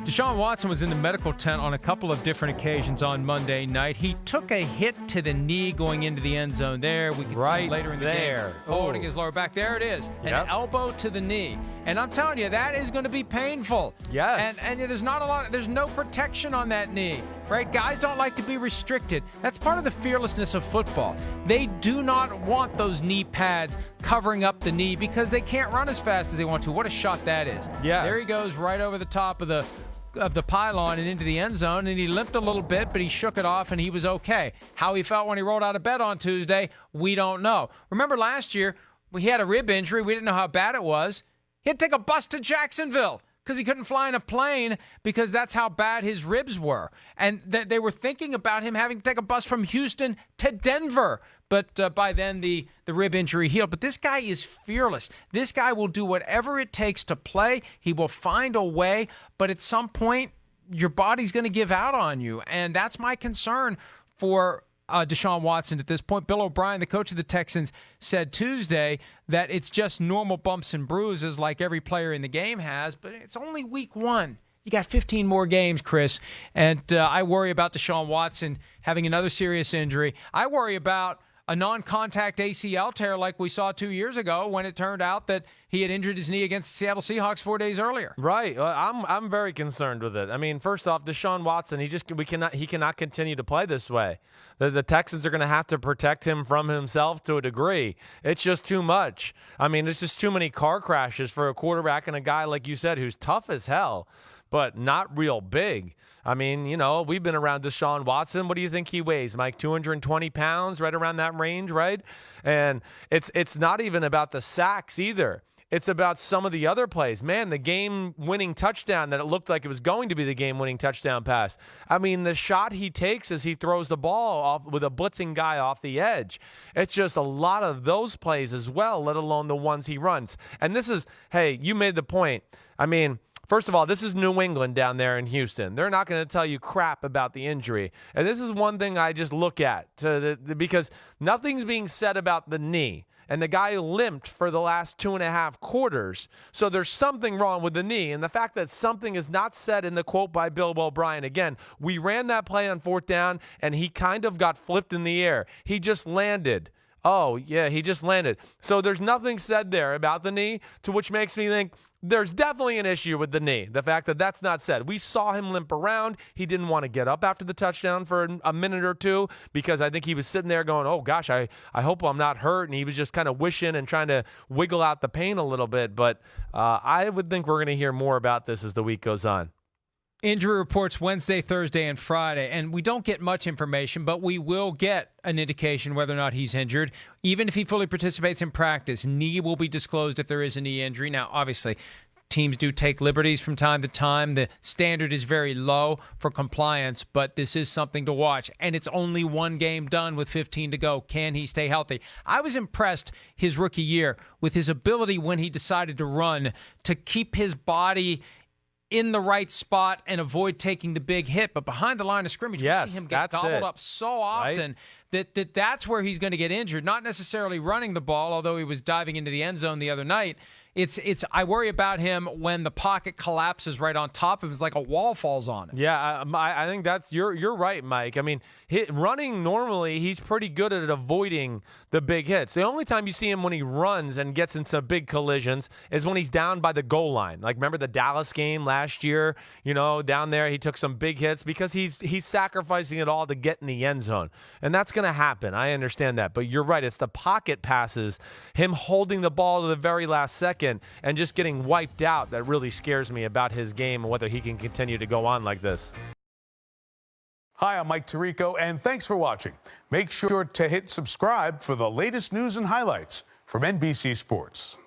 Deshaun Watson was in the medical tent on a couple of different occasions on Monday night. He took a hit to the knee going into the end zone there. We can see him later in the game holding his lower back. There it is. An elbow to the knee. And I'm telling you, that is going to be painful. Yes. And there's not a lot, there's no protection on that knee, right? Guys don't like to be restricted. That's part of the fearlessness of football. They do not want those knee pads covering up the knee because they can't run as fast as they want to. What a shot that is. Yeah. There he goes right over the top of the pylon and into the end zone, and he limped a little bit, but he shook it off, and he was okay. How he felt when he rolled out of bed on Tuesday, we don't know. Remember last year, he had a rib injury. We didn't know how bad it was. He had to take a bus to Jacksonville because he couldn't fly in a plane because that's how bad his ribs were. And they were thinking about him having to take a bus from Houston to Denver. But by then, the rib injury healed. But this guy is fearless. This guy will do whatever it takes to play. He will find a way. But at some point, your body's going to give out on you. And that's my concern for Deshaun Watson at this point. Bill O'Brien, the coach of the Texans, said Tuesday that it's just normal bumps and bruises like every player in the game has. But it's only week one. You got 15 more games, Chris. And I worry about Deshaun Watson having another serious injury. I worry about a non-contact ACL tear like we saw 2 years ago when it turned out that he had injured his knee against the Seattle Seahawks 4 days earlier. Right. I'm very concerned with it. I mean, first off, Deshaun Watson, he cannot continue to play this way. The Texans are going to have to protect him from himself to a degree. It's just too much. I mean, it's just too many car crashes for a quarterback and a guy, like you said, who's tough as hell, but not real big. I mean, you know, we've been around Deshaun Watson. What do you think he weighs, Mike? 220 pounds, right around that range, right? And it's not even about the sacks either. It's about some of the other plays. Man, the game-winning touchdown that it looked like it was going to be the game-winning touchdown pass. I mean, the shot he takes as he throws the ball off with a blitzing guy off the edge. It's just a lot of those plays as well, let alone the ones he runs. And this is, hey, you made the point. I mean, first of all, this is New England down there in Houston. They're not going to tell you crap about the injury. And this is one thing I just look at because nothing's being said about the knee. And the guy limped for the last 2.5 quarters. So there's something wrong with the knee. And the fact that something is not said in the quote by Bill O'Brien, again, we ran that play on 4th down, and he kind of got flipped in the air. He just landed. Oh, yeah, he just landed. So there's nothing said there about the knee, to which makes me think there's definitely an issue with the knee, the fact that that's not said. We saw him limp around. He didn't want to get up after the touchdown for a minute or two because I think he was sitting there going, oh, gosh, I hope I'm not hurt. And he was just kind of wishing and trying to wiggle out the pain a little bit. But I would think we're going to hear more about this as the week goes on. Injury reports Wednesday, Thursday, and Friday, and we don't get much information, but we will get an indication whether or not he's injured. Even if he fully participates in practice, knee will be disclosed if there is a knee injury. Now, obviously, teams do take liberties from time to time. The standard is very low for compliance, but this is something to watch, and it's only one game done with 15 to go. Can he stay healthy? I was impressed his rookie year with his ability when he decided to run to keep his body in the right spot and avoid taking the big hit. But behind the line of scrimmage, we see him get gobbled up so often that's where he's going to get injured. Not necessarily running the ball, although he was diving into the end zone the other night. I worry about him when the pocket collapses right on top of him. It's like a wall falls on him. Yeah, I think you're right, Mike. I mean, running normally, he's pretty good at avoiding the big hits. The only time you see him when he runs and gets into big collisions is when he's down by the goal line. Like, remember the Dallas game last year? You know, down there he took some big hits because he's sacrificing it all to get in the end zone. And that's going to happen. I understand that. But you're right. It's the pocket passes, him holding the ball to the very last second and just getting wiped out, that really scares me about his game and whether he can continue to go on like this. Hi, I'm Mike Tirico, and thanks for watching. Make sure to hit subscribe for the latest news and highlights from NBC Sports.